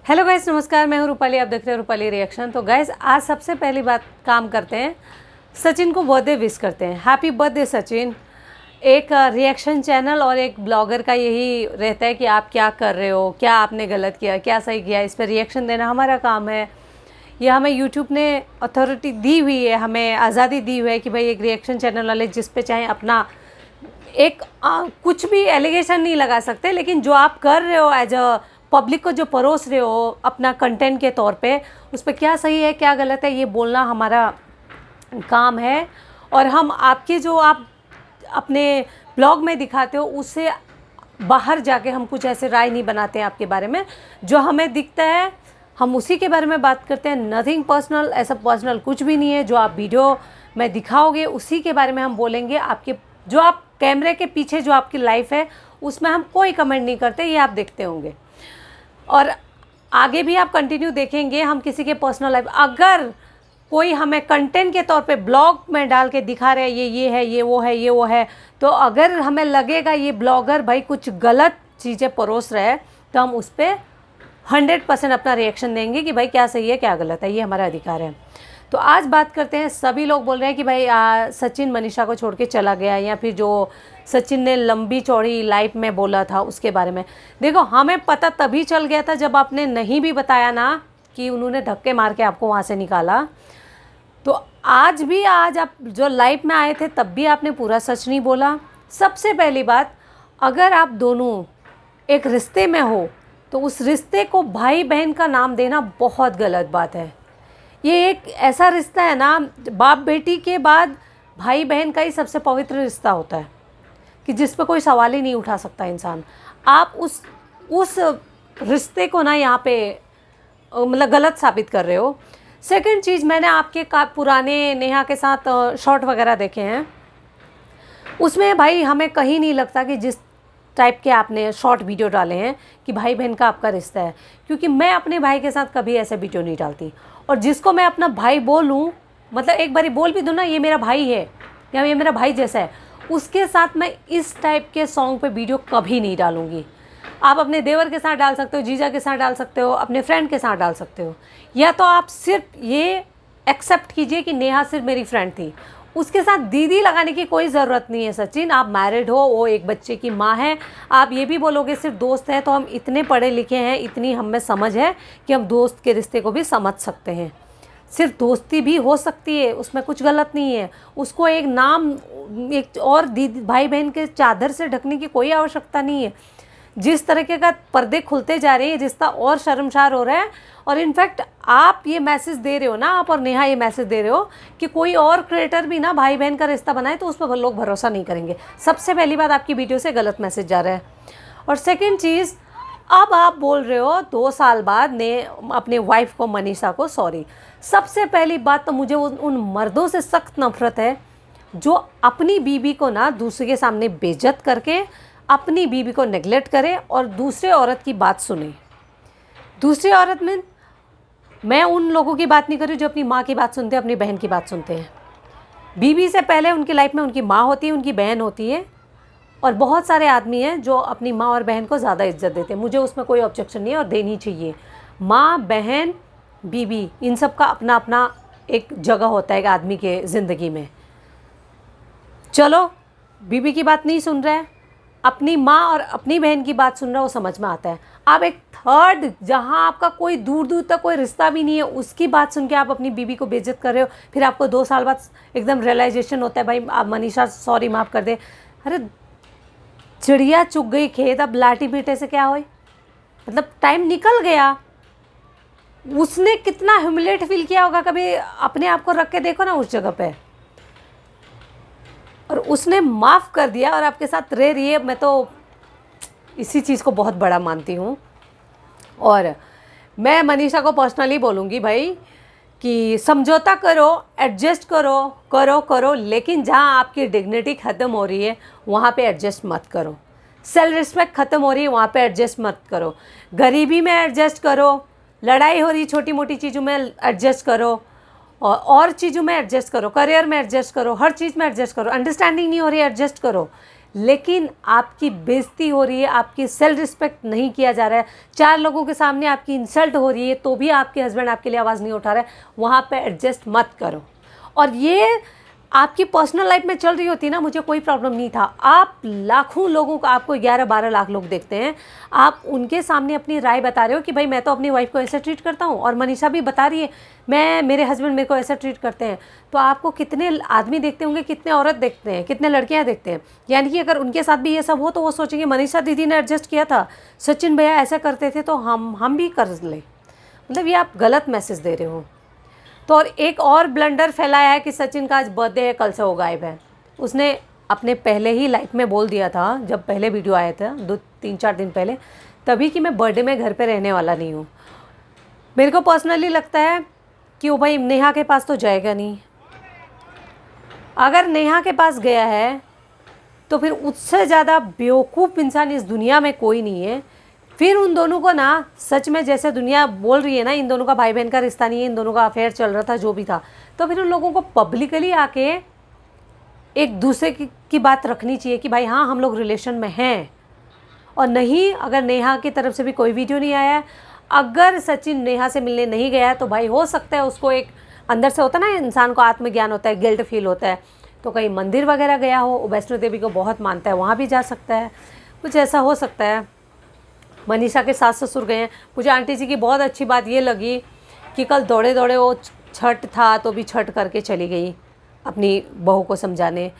Hello guys, नमस्कार। मैं हूँ रूपाली, आप देख रहे हो रूपाली रिएक्शन। तो गाइस, आज सबसे पहली बात काम करते हैं, सचिन को बर्थडे विश करते हैं। Happy birthday Sachin. एक रिएक्शन चैनल और एक ब्लॉगर का यही रहता है कि आप क्या कर रहे हो, क्या आपने गलत किया, क्या सही किया, इस पर रिएक्शन देना हमारा काम है। यह हमें यूट्यूब ने अथॉरिटी दी हुई है, हमें आज़ादी दी हुई है कि भाई एक रिएक्शन चैनल वाले जिस पे चाहे अपना एक कुछ भी एलिगेशन नहीं लगा सकते, लेकिन जो आप कर रहे हो एज अ पब्लिक को जो परोस रहे हो अपना कंटेंट के तौर पे, उस पर क्या सही है क्या गलत है ये बोलना हमारा काम है। और हम आपके जो आप अपने ब्लॉग में दिखाते हो उससे बाहर जाके हम कुछ ऐसे राय नहीं बनाते हैं आपके बारे में। जो हमें दिखता है हम उसी के बारे में बात करते हैं। नथिंग पर्सनल, ऐसा पर्सनल कुछ भी नहीं है। जो आप वीडियो में दिखाओगे उसी के बारे में हम बोलेंगे। आपके जो आप कैमरे के पीछे जो आपकी लाइफ है उसमें हम कोई कमेंट नहीं करते, ये आप देखते होंगे। और आगे भी आप कंटिन्यू देखेंगे हम किसी के पर्सनल लाइफ, अगर कोई हमें कंटेंट के तौर पे ब्लॉग में डाल के दिखा रहे हैं ये है, ये वो है, ये वो है, तो अगर हमें लगेगा ये ब्लॉगर भाई कुछ गलत चीज़ें परोस रहा है तो हम उस पर 100% अपना रिएक्शन देंगे कि भाई क्या सही है क्या गलत है, ये हमारा अधिकार है। तो आज बात करते हैं, सभी लोग बोल रहे हैं कि भाई सचिन मनीषा को छोड़ के चला गया, या फिर जो सचिन ने लंबी चौड़ी लाइफ में बोला था उसके बारे में। देखो, हमें पता तभी चल गया था जब आपने नहीं भी बताया ना कि उन्होंने धक्के मार के आपको वहाँ से निकाला। तो आज आप जो लाइफ में आए थे तब भी आपने पूरा सच नहीं बोला। सबसे पहली बात, अगर आप दोनों एक रिश्ते में हो तो उस रिश्ते को भाई बहन का नाम देना बहुत गलत बात है। ये एक ऐसा रिश्ता है ना, बाप बेटी के बाद भाई बहन का ही सबसे पवित्र रिश्ता होता है कि जिस पे कोई सवाल ही नहीं उठा सकता इंसान। आप उस रिश्ते को ना यहाँ पे मतलब गलत साबित कर रहे हो। सेकंड चीज़, मैंने आपके पुराने नेहा के साथ शॉर्ट वगैरह देखे हैं, उसमें भाई हमें कहीं नहीं लगता कि जिस टाइप के आपने शॉर्ट वीडियो डाले हैं कि भाई बहन का आपका रिश्ता है। क्योंकि मैं अपने भाई के साथ कभी ऐसे वीडियो नहीं डालती, और जिसको मैं अपना भाई बोलूँ, मतलब एक बारी बोल भी दूँ ना ये मेरा भाई है या ये मेरा भाई जैसा है, उसके साथ मैं इस टाइप के सॉन्ग पे वीडियो कभी नहीं डालूँगी। आप अपने देवर के साथ डाल सकते हो, जीजा के साथ डाल सकते हो, अपने फ्रेंड के साथ डाल सकते हो, या तो आप सिर्फ ये एक्सेप्ट कीजिए कि नेहा सिर्फ मेरी फ्रेंड थी। उसके साथ दीदी लगाने की कोई ज़रूरत नहीं है। सचिन, आप मैरिड हो, वो एक बच्चे की माँ है। आप ये भी बोलोगे सिर्फ दोस्त हैं, तो हम इतने पढ़े लिखे हैं, इतनी हम में समझ है कि हम दोस्त के रिश्ते को भी समझ सकते हैं। सिर्फ दोस्ती भी हो सकती है, उसमें कुछ गलत नहीं है। उसको एक नाम एक और दीदी भाई बहन के चादर से ढकने की कोई आवश्यकता नहीं है। जिस तरीके का पर्दे खुलते जा रहे हैं, रिश्ता और शर्मसार हो रहा है। और इनफैक्ट आप ये मैसेज दे रहे हो ना, आप और नेहा ये मैसेज दे रहे हो कि कोई और क्रिएटर भी ना भाई बहन का रिश्ता बनाए तो उस पर लोग भरोसा नहीं करेंगे। सबसे पहली बात, आपकी वीडियो से गलत मैसेज जा रहा है। और सेकंड चीज़, अब आप बोल रहे हो 2 साल बाद ने अपने वाइफ को, मनीषा को सॉरी। सबसे पहली बात तो मुझे उन मर्दों से सख्त नफरत है जो अपनी बीवी को ना दूसरे के सामने बेइज्जत करके अपनी बीवी को नेगलेक्ट करे और दूसरे औरत की बात सुने। दूसरी औरत में मैं उन लोगों की बात नहीं कर रही जो अपनी माँ की बात सुनते हैं, अपनी बहन की बात सुनते हैं। बीवी से पहले उनकी लाइफ में उनकी माँ होती है, उनकी बहन होती है, और बहुत सारे आदमी हैं जो अपनी माँ और बहन को ज़्यादा इज्जत देते हैं। मुझे उसमें कोई ऑब्जेक्शन नहीं है और देनी चाहिए। माँ, बहन, बीवी, इन सब का अपना अपना एक जगह होता है एक आदमी के ज़िंदगी में। चलो, बीवी की बात नहीं सुन रहा है, अपनी माँ और अपनी बहन की बात सुन रहा है, वो समझ में आता है। आप एक थर्ड, जहाँ आपका कोई दूर दूर तक कोई रिश्ता भी नहीं है, उसकी बात सुन के आप अपनी बीवी को बेइज्जत कर रहे हो। फिर आपको 2 साल बाद एकदम रियलाइजेशन होता है, भाई आप मनीषा सॉरी माफ़ कर दे। अरे चिड़िया चुग गई खेत, अब लाठी पीटे से क्या होए, मतलब टाइम निकल गया। उसने कितना ह्यूमिलेट फील किया होगा, कभी अपने आप को रख के देखो ना उस जगह पे। और उसने माफ़ कर दिया और आपके साथ रह रही है। मैं तो इसी चीज़ को बहुत बड़ा मानती हूँ। और मैं मनीषा को पर्सनली बोलूँगी भाई कि समझौता करो, एडजस्ट करो करो करो, लेकिन जहाँ आपकी डिग्निटी ख़त्म हो रही है वहाँ पे एडजस्ट मत करो। सेल्फ रिस्पेक्ट ख़त्म हो रही है वहाँ पे एडजस्ट मत करो। गरीबी में एडजस्ट करो, लड़ाई हो रही छोटी मोटी चीज़ों में एडजस्ट करो, और चीज़ों में एडजस्ट करो, करियर में एडजस्ट करो, हर चीज़ में एडजस्ट करो। अंडरस्टैंडिंग नहीं हो रही एडजस्ट करो, लेकिन आपकी बेइज्जती हो रही है, आपकी सेल्फ रिस्पेक्ट नहीं किया जा रहा है, 4 लोगों के सामने आपकी इंसल्ट हो रही है, तो भी आपके हस्बैंड आपके लिए आवाज़ नहीं उठा रहा है, वहाँ पे एडजस्ट मत करो। और ये आपकी पर्सनल लाइफ में चल रही होती ना, मुझे कोई प्रॉब्लम नहीं था। आप लाखों लोगों को, आपको 11-12 लाख लोग देखते हैं, आप उनके सामने अपनी राय बता रहे हो कि भाई मैं तो अपनी वाइफ को ऐसे ट्रीट करता हूँ, और मनीषा भी बता रही है मेरे हस्बैंड मेरे को ऐसा ट्रीट करते हैं। तो आपको कितने आदमी देखते होंगे, कितने औरत देखते हैं, कितने लड़कियाँ देखते हैं। यानी कि अगर उनके साथ भी ये सब हो तो वो सोचेंगे मनीषा दीदी ने एडजस्ट किया था, सचिन भैया ऐसा करते थे तो हम भी कर ले। मतलब ये आप गलत मैसेज दे रहे हो। तो और एक और ब्लंडर फैलाया है कि सचिन का आज बर्थडे है, कल से वो गायब है। उसने अपने पहले ही लाइफ में बोल दिया था, जब पहले वीडियो आया था 2-3-4 दिन पहले, तभी कि मैं बर्थडे में घर पे रहने वाला नहीं हूँ। मेरे को पर्सनली लगता है कि वो भाई नेहा के पास तो जाएगा नहीं। अगर नेहा के पास गया है तो फिर उससे ज़्यादा बेवकूफ़ इंसान इस दुनिया में कोई नहीं है। फिर उन दोनों को ना, सच में जैसे दुनिया बोल रही है ना, इन दोनों का भाई बहन का रिश्ता नहीं है, इन दोनों का अफेयर चल रहा था, जो भी था, तो फिर उन लोगों को पब्लिकली आके एक दूसरे की बात रखनी चाहिए कि भाई हाँ हम लोग रिलेशन में हैं। और नहीं, अगर नेहा की तरफ से भी कोई वीडियो नहीं आया है, अगर सचिन नेहा से मिलने नहीं गया है तो भाई हो सकता है उसको एक अंदर से होता है ना, इंसान को आत्मज्ञान होता है, गिल्ट फील होता है, तो कहीं मंदिर वगैरह गया हो, वैष्णो देवी को बहुत मानता है, वहाँ भी जा सकता है, कुछ ऐसा हो सकता है। मनीषा के सास ससुर गए हैं। मुझे आंटी जी की बहुत अच्छी बात ये लगी कि कल दौड़े दौड़े वो छठ था तो भी छठ करके चली गई अपनी बहू को समझाने।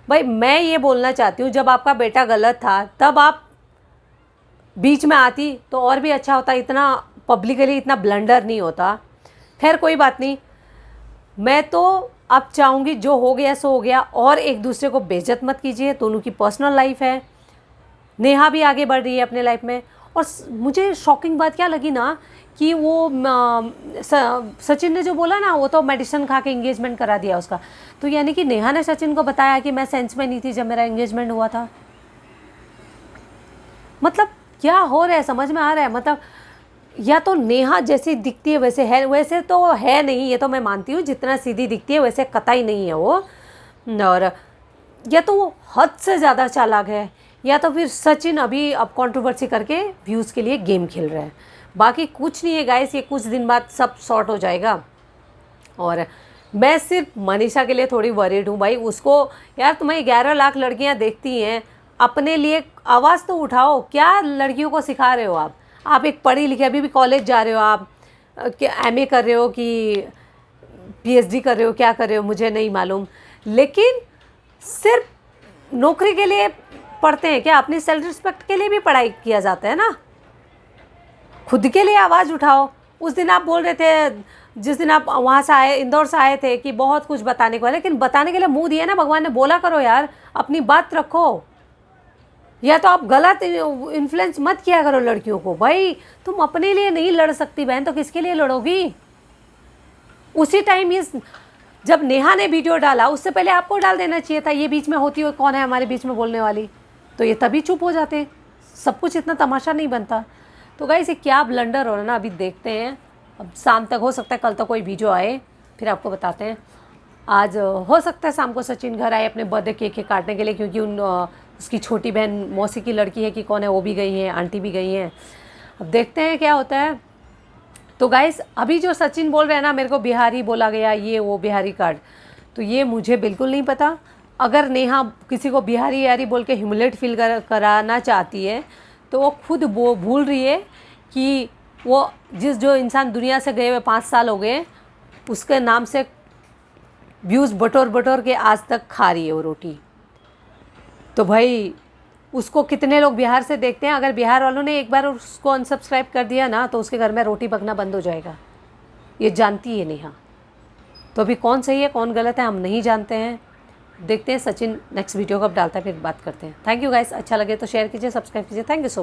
भाई मैं ये बोलना चाहती हूँ, जब आपका बेटा गलत था तब आप बीच में आती तो और भी अच्छा होता, इतना पब्लिकली इतना ब्लंडर नहीं होता। खैर कोई बात नहीं, मैं तो अब चाहूँगी जो हो गया सो हो गया, और एक दूसरे को बेइज्जत मत कीजिए। दोनों की पर्सनल लाइफ है, नेहा भी आगे बढ़ रही है अपने लाइफ में। और मुझे शॉकिंग बात क्या लगी ना कि वो सचिन ने जो बोला ना, वो तो मेडिसिन खा के एंगेजमेंट करा दिया उसका। तो यानी कि नेहा ने सचिन को बताया कि मैं सेंस में नहीं थी जब मेरा एंगेजमेंट हुआ था। मतलब क्या हो रहा है, समझ में आ रहा है? मतलब या तो नेहा जैसी दिखती है वैसे है, वैसे तो है नहीं, ये तो मैं मानती हूँ, जितना सीधी दिखती है वैसे कतई नहीं है वो। और या तो वो हद से ज़्यादा चालाक है, या तो फिर सचिन अभी अब कंट्रोवर्सी करके व्यूज़ के लिए गेम खेल रहा है। बाकी कुछ नहीं है गाइस, ये कुछ दिन बाद सब सॉर्ट हो जाएगा। और मैं सिर्फ मनीषा के लिए थोड़ी वरीड हूँ भाई। उसको यार, तुम्हें 11 लाख लड़कियाँ देखती हैं, अपने लिए आवाज़ तो उठाओ। क्या लड़कियों को सिखा रहे हो आप एक पढ़ी लिखी, अभी भी कॉलेज जा रहे हो आप, MA कर रहे हो कि PhD कर रहे हो, क्या कर रहे हो मुझे नहीं मालूम, लेकिन सिर्फ नौकरी के लिए पढ़ते हैं क्या? अपनी सेल्फ रिस्पेक्ट के लिए भी पढ़ाई किया जाता है ना। खुद के लिए आवाज़ उठाओ। उस दिन आप बोल रहे थे, जिस दिन आप वहाँ से आए, इंदौर से आए थे, कि बहुत कुछ बताने को है, लेकिन बताने के लिए मुंह दिया ना भगवान ने, बोला करो यार, अपनी बात रखो। या तो आप गलत इन्फ्लुएंस मत किया करो लड़कियों को। भाई तुम अपने लिए नहीं लड़ सकती बहन, तो किसके लिए लड़ोगी? उसी टाइम ये जब नेहा ने वीडियो डाला, उससे पहले आपको डाल देना चाहिए था। ये बीच में होती हो, कौन है हमारे बीच में बोलने वाली, तो ये तभी चुप हो जाते। सब कुछ इतना तमाशा नहीं बनता। तो गाइस ये क्या ब्लंडर हो रहा है ना, अभी देखते हैं। अब शाम तक, हो सकता है कल तक कोई वीडियो आए, फिर आपको बताते हैं। आज हो सकता है शाम को सचिन घर आए अपने बर्थडे केक काटने के लिए, क्योंकि उसकी छोटी बहन मौसी की लड़की है कि कौन है, वो भी गई हैं, आंटी भी गई हैं। अब देखते हैं क्या होता है। तो गाइस अभी जो सचिन बोल रहे हैं ना, मेरे को बिहारी बोला गया, ये वो बिहारी कार्ड, तो ये मुझे बिल्कुल नहीं पता। अगर नेहा किसी को बिहारी यारी बोल के ह्यूमिलेट फील कराना चाहती है, तो वो खुद वो भूल रही है कि वो जो इंसान दुनिया से गए हुए 5 साल हो गए, उसके नाम से व्यूज़ बटोर के आज तक खा रही है वो रोटी। तो भाई उसको कितने लोग बिहार से देखते हैं। अगर बिहार वालों ने एक बार उसको अनसब्सक्राइब कर दिया ना, तो उसके घर में रोटी पकना बंद हो जाएगा। ये जानती है नेहा। तो अभी कौन सही है कौन गलत है हम नहीं जानते हैं। देखते हैं सचिन नेक्स्ट वीडियो कब डालता है, फिर बात करते हैं। थैंक यू गाइस, अच्छा लगे तो शेयर कीजिए, सब्सक्राइब कीजिए। Thank you so much.